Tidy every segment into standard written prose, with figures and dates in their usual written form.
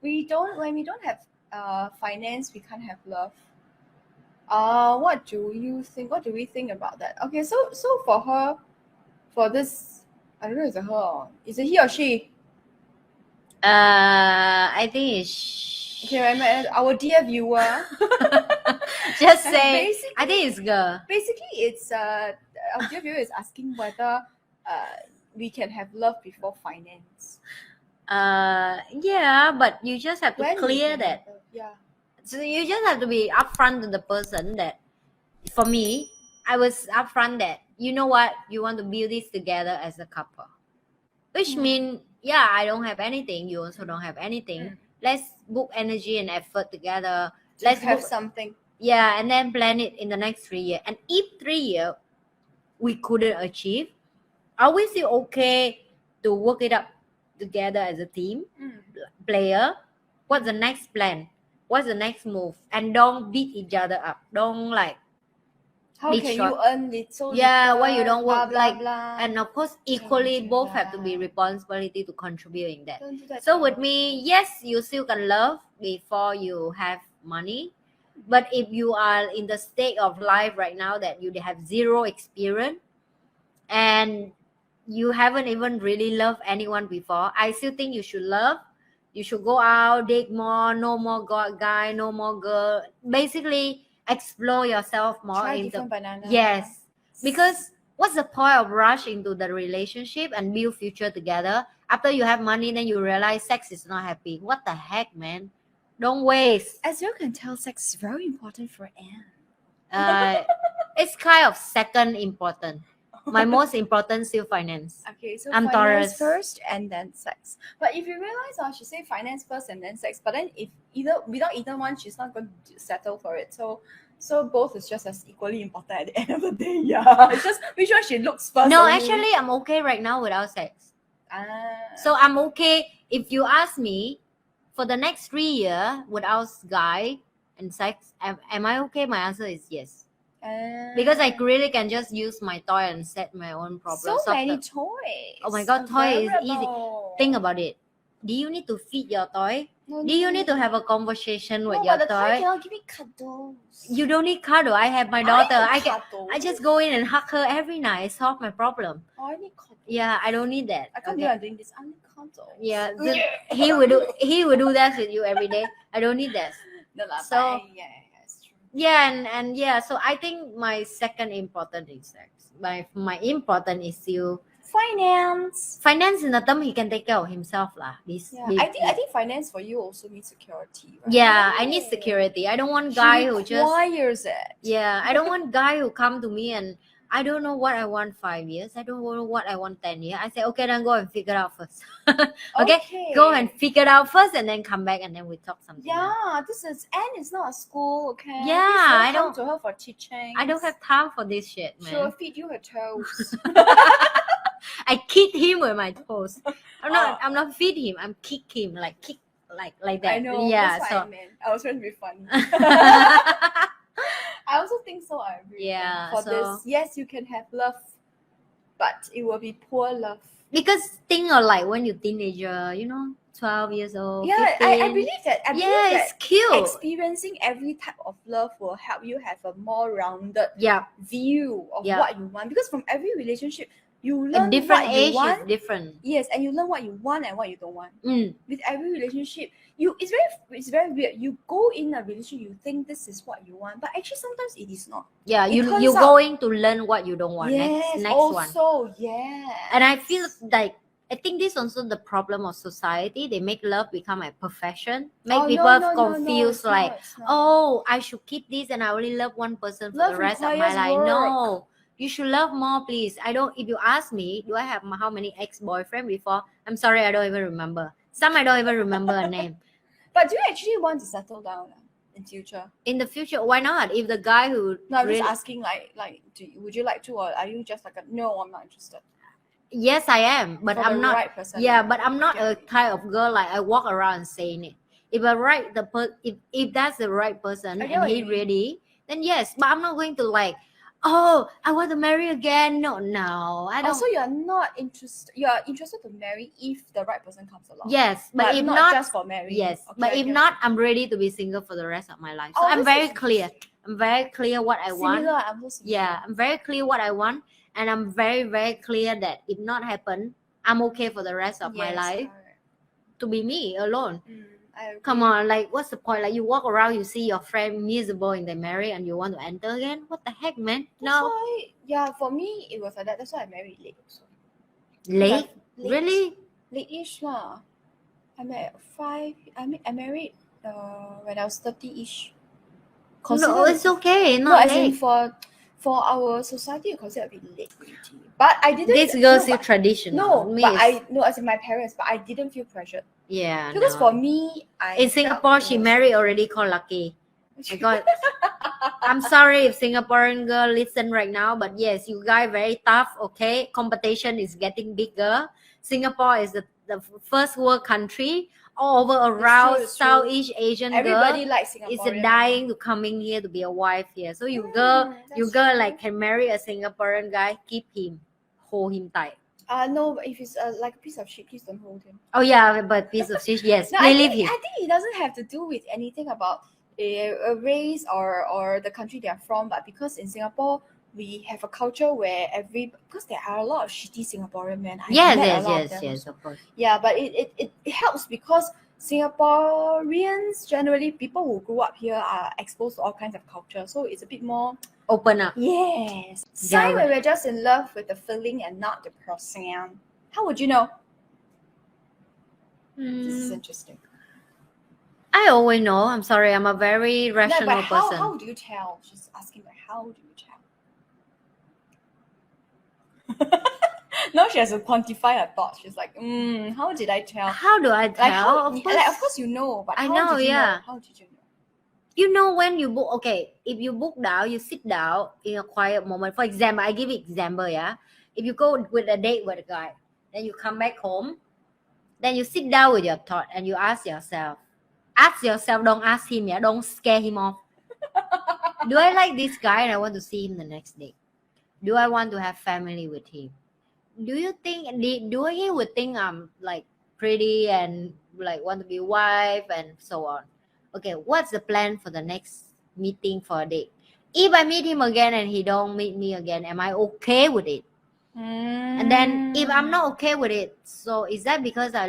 when we don't have finance, we can't have love. What do you think? What do we think about that? Okay, so for her, for this, I don't know, is it her or is it he or she? I think it's Okay, our dear viewer. just say I think it's girl. Basically, it's our dear viewer is asking whether we can have love before finance. Yeah, but you just have to When we clear can that. have love, yeah. So you just have to be upfront to the person that, for me, I was upfront that, you know what, you want to build this together as a couple. Which means, yeah, I don't have anything, you also don't have anything. Let's book energy and effort together. Let's have book something. Yeah, and then plan it in the next 3 years. And if 3 years we couldn't achieve, are we still okay to work it up together as a team player? What's the next plan? What's the next move? And don't beat each other up. Don't like how be can short. you earn it so Yeah, little, why you don't work blah, like blah. And of course equally both have to be responsibility to contribute in that. Don't do that. So with me, yes, you still can love before you have money. But if you are in the state of life right now that you have zero experience and you haven't even really loved anyone before, I still think you should love. You should go out, date more, no more guy, no more girl. Basically, explore yourself more. Try different banana. Yes, because what's the point of rush into the relationship and build future together? After you have money, then you realize sex is not happy. What the heck, man? Don't waste. As you can tell, sex is very important for Anne. It's kind of second important. My most important still finance. Okay, so I'm finance Taurus. first and then sex. But if you realize, I should say finance first and then sex. But then if without either one, she's not going to settle for it. So both is just as equally important at the end of the day. Yeah, it's just which one she looks first. No, only. actually, I'm okay right now without sex. Ah. So I'm okay. If you ask me, for the next 3 years without guy and sex, am I okay? My answer is yes. Because I really can just use my toy and set my own problems. So many toys. Oh my god, toy is easy. Think about it. Do you need to feed your toy? Do you need to have a conversation with your but the toy toy? cannot give me cuddles. You don't need cuddle. I have my daughter. Cuddles. I just go in and hug her every night. Solve my problem. Oh, I need cuddles. Yeah, I don't need that. I can't believe I'm doing this. I need cuddles. Yeah, he will do that with you every day. I don't need that. No, So yeah, it's true. yeah, and yeah, so I think my second important is sex. My important is still finance. Finance in the term he can take care of himself lah. I think finance for you also needs security, right? Yeah, I need security. I don't want guy who just requires it. Yeah, I don't want guy who come to me and I don't know what I want 5 years. I don't know what I want 10 years. I say, okay, then go and figure out first. okay? Go and figure it out first and then come back and then we talk something. Yeah, this is Anne is not a school, okay? Yeah, I don't come to her for teaching. I don't have time for this shit, man. She will feed you her toes. I kick him with my toes. I'm not feed him. I'm kick him like that. I know. Yeah. That's So what I meant. I was trying to be funny. I also think so. I agree. Yeah. For this, yes, you can have love, but it will be poor love. Because think of like when you're teenager, 12 years old. Yeah, 15. I believe that. It's cute. Experiencing every type of love will help you have a more rounded view of what you want. Because from every relationship, you learn different what age you want. is different. Yes, and you learn what you want and what you don't want. With every relationship, it's very weird. You go in a relationship, you think this is what you want, but actually sometimes it is not. Yeah, you're going to learn what you don't want. Yes, next also, one. Yeah. And I feel like I think this is also the problem of society. They make love become a profession. Make people confused oh, I should keep this and I only love one person for the rest of my life. No. You should love more, please. If you ask me, do I have how many ex-boyfriend before? I'm sorry, I don't even remember. Some I don't even remember a name. But do you actually want to settle down in future? In the future, why not? If the guy who No, I'm just asking would you like to, or are you just like no, I'm not interested? Yes, I am, but I'm not. Right person. Yeah, but I'm not a type of girl like I walk around saying it. If if that's the right person and he ready, then yes. But I'm not going to oh, I want to marry again. No, I don't. Also, you're not interested. You are interested to marry if the right person comes along. Yes, but if not not, just for marrying. yes, Okay, but I if get not, I'm ready to be single for the rest of my life. So Oh, I'm this very is clear. I'm very clear what I want. similar. I'm so similar. Yeah, I'm very clear what I want, and I'm very, very clear that if not happen, I'm okay for the rest of my Yes, life correct. to be me alone. I agree. Come on, like what's the point? Like you walk around, you see your friend miserable in their marriage, and you want to enter again? What the heck, man? That's No, why, yeah, for me it was like that. That's why I married late. So late, late. really? Late-ish lah. I married when I was 30-ish. No, it's okay. No, Not as in late. for our society, you consider a bit late already. But I didn't. This girl no, still but- traditional. No, Me but is- as in my parents, but I didn't feel pressured yeah. because no. for me, I In felt Singapore, it she was- married already called lucky. I got. I'm sorry if Singaporean girl listen right now, but yes, you guys very tough. Okay, competition is getting bigger. Singapore is the first world country all over around it's true. Southeast Asian Everybody girl likes is Singaporean. dying to coming here to be a wife here. So you that's girl true. like can marry a Singaporean guy, keep him, hold him tight. No, but if it's like a piece of shit, please don't hold him. Oh yeah, but piece of shit, yes, No, believe him. I think it doesn't have to do with anything about a race or the country they are from, but because in Singapore we have a culture where because there are a lot of shitty Singaporean men. I've met a lot of them Yes, also. of course. Yeah, but it helps because Singaporeans generally people who grew up here are exposed to all kinds of culture, so it's a bit more Open up. yes. Sign Yeah. when we're just in love with the feeling and not the person. How would you know? This is interesting. I always know. I'm sorry. I'm a very No, rational but person. how do you tell? She's asking like, how do you tell? Now she has to quantify her thoughts. She's like, how did I tell? How do I tell? Of course you know, but I how know, did you yeah. know? How did you know? You know when you book. Okay, if you book down, you sit down in a quiet moment. For example, I give you example. Yeah, if you go with a date with a guy, then you come back home, then you sit down with your thought and you ask yourself. Don't ask him. Yeah, don't scare him off. Do I like this guy and I want to see him the next day? Do I want to have family with him? Do you think do he would think I'm like pretty and like want to be wife and so on? Okay, what's the plan for the next meeting for a date? If I meet him again and he don't meet me again, am I okay with it? And then if I'm not okay with it, so is that because I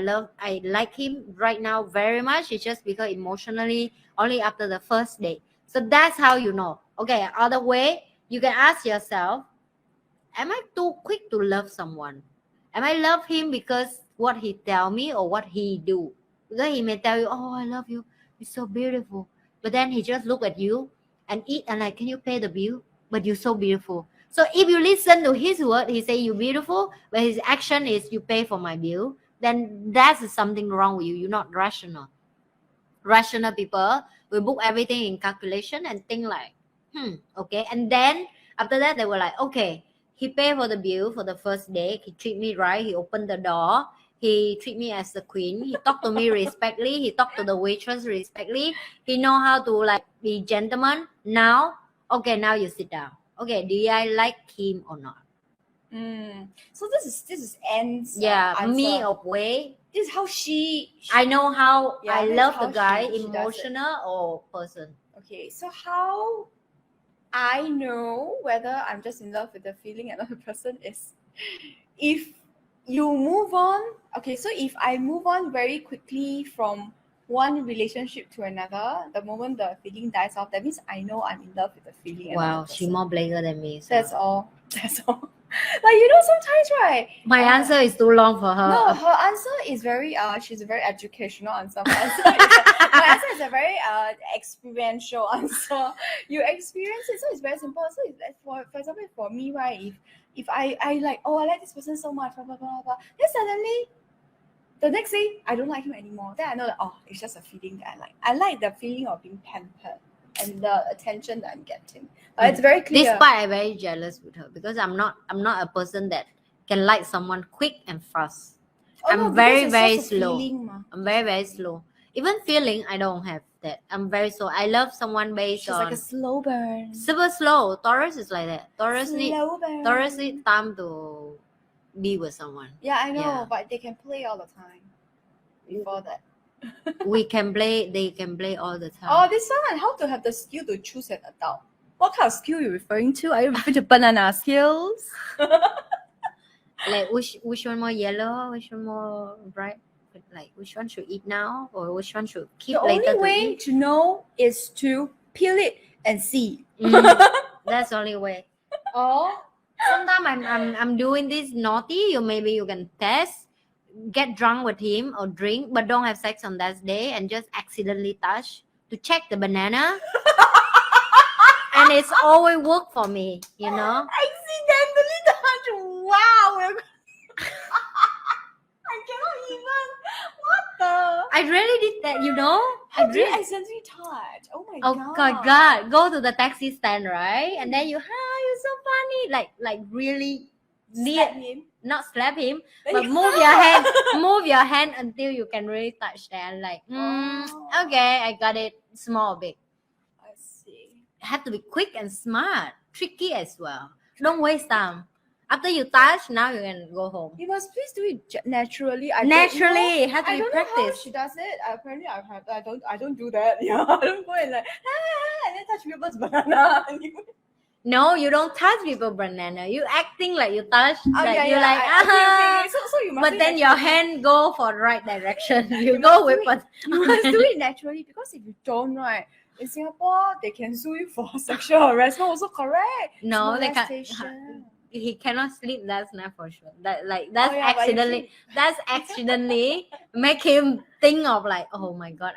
like him right now very much? It's just because emotionally only after the first date. So that's how you know. Okay, other way, you can ask yourself, am I too quick to love someone? Am I love him because what he tell me or what he do? Because he may tell you, oh, I love you, you're so beautiful, but then he just look at you and eat and like, can you pay the bill? But you're so beautiful. So if you listen to his word, he say you're beautiful, but his action is you pay for my bill, then that's something wrong with you. You're not rational. Rational people will book everything in calculation and think like, okay. And then after that, they were like, okay, he paid for the bill for the first day. He treat me right. He opened the door. He treat me as the queen. He talked to me respectfully. He talked to the waitress respectfully. He know how to like be gentleman. Now, okay, now you sit down. Okay, do I like him or not? So this is Anne's answer. Me of way. This is how she I know how Yeah, I this is love how the guy, she does it. emotional or person. Okay, so how I know whether I'm just in love with the feeling and not the person is if you move on. Okay, so if I move on very quickly from one relationship to another, the moment the feeling dies off, that means I know I'm in love with the feeling. And not Wow, the she person. more blazer than me. So. That's all. That's all. Like you know, sometimes right. My answer is too long for her. No, her answer is very she's a very educational answer. My answer is a very experiential answer. You experience it, so it's very simple. So it's like for example, for me, right, if I like, oh, I like this person so much, blah blah blah blah, then suddenly the next day I don't like him anymore. Then I know that it's just a feeling that I like. I like the feeling of being pampered and the attention that I'm getting. It's very clear. This part I'm very jealous with her because I'm not a person that can like someone quick and fast. I'm very slow. I'm very slow. Even feeling I don't have that. I'm very slow. I love someone based She's on like a slow burn. super slow. Taurus is like that. Taurus need burn. time to be with someone. Yeah, I know, Yeah. but they can play all the time. Before that. They can play all the time. Oh, this one, how to have the skill to choose an adult. What kind of skill are you referring to? Are you referring to banana skills? Like which one more yellow, which one more bright? Like which one should eat now, or which one should keep The later only to way eat? to know is to peel it and see. That's the only way. Or sometimes I'm doing this naughty. Maybe you can test, get drunk with him or drink, but don't have sex on that day, and just accidentally touch to check the banana. And it's always work for me, you know. Accidentally touch. Wow. I cannot even. What the? I really did that, you know. How do you accidentally touch? Oh my God. Go to the taxi stand, right? And then you, you're so funny. Like really Slap him. not slap him, Then but you- move your hand until you can really touch that. Like, Oh. okay, I got it. Small, big. I see. Have to be quick and smart, tricky as well. Don't waste time. After you touch, now you can go home. You must please do it naturally. Naturally, have to I be don't know how practice. she does it. Apparently, I don't do that. Yeah, I don't go and like and then touch people's banana. No, you don't touch people banana. You acting like you touch. Like yeah, you're yeah. like, Okay. So you must. but do it then your naturally. hand go for the right direction. You You go must with do what? You must do it naturally because if you don't, right, in Singapore they can sue you for sexual harassment. Also correct. No, they can't. Molestation. He cannot sleep last night for sure. That's Oh, yeah, but accidentally. That's accidentally make him think of like, oh my god,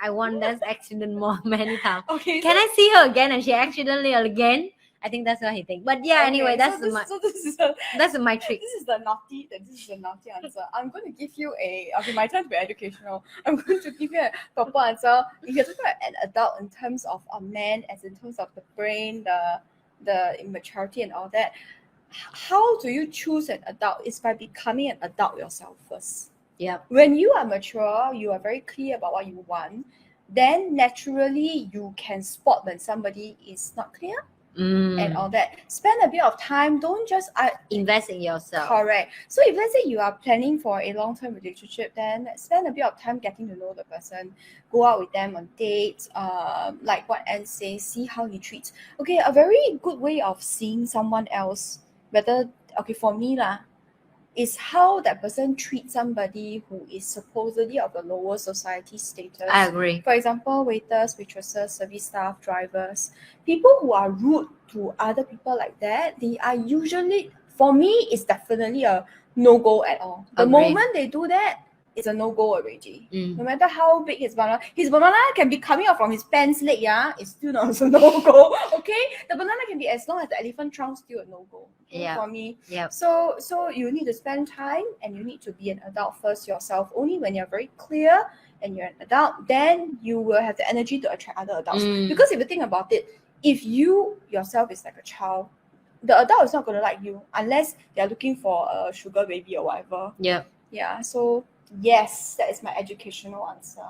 I want that accident more many times. Okay. Can I see her again? And she accidentally again. I think that's what he thinks. But yeah, anyway, that's my trick. This is the naughty answer. I'm going to give you my turn to be educational. I'm going to give you a proper answer. If you're talking about an adult in terms of a man, as in terms of the brain, the immaturity and all that, how do you choose an adult? Is by becoming an adult yourself first. Yep. When you are mature, you are very clear about what you want, then naturally you can spot when somebody is not clear and all that. Spend a bit of time. Don't just Invest in yourself. correct. So if let's say you are planning for a long-term relationship, then spend a bit of time getting to know the person. Go out with them on dates. Like what Anne says, see how he treats. Okay, a very good way of seeing someone else, whether for me lah, is how that person treats somebody who is supposedly of the lower society status. I agree. For example, waiters, waitresses, service staff, drivers, people who are rude to other people like that, they are usually, for me, it's definitely a no-go at all. The Agreed. moment they do that, it's a no-go already. No matter how big his banana can be coming out from his pants leg, yeah, it's still not a no-go. Okay, the banana can be as long as the elephant trunk, still a no-go. Okay, Yeah. for me. Yeah. So you need to spend time and you need to be an adult first yourself. Only when you're very clear and you're an adult, then you will have the energy to attract other adults. Because if you think about it, if you yourself is like a child, the adult is not going to like you unless they're looking for a sugar baby or whatever. Yep. Yeah. So yes, that is my educational answer.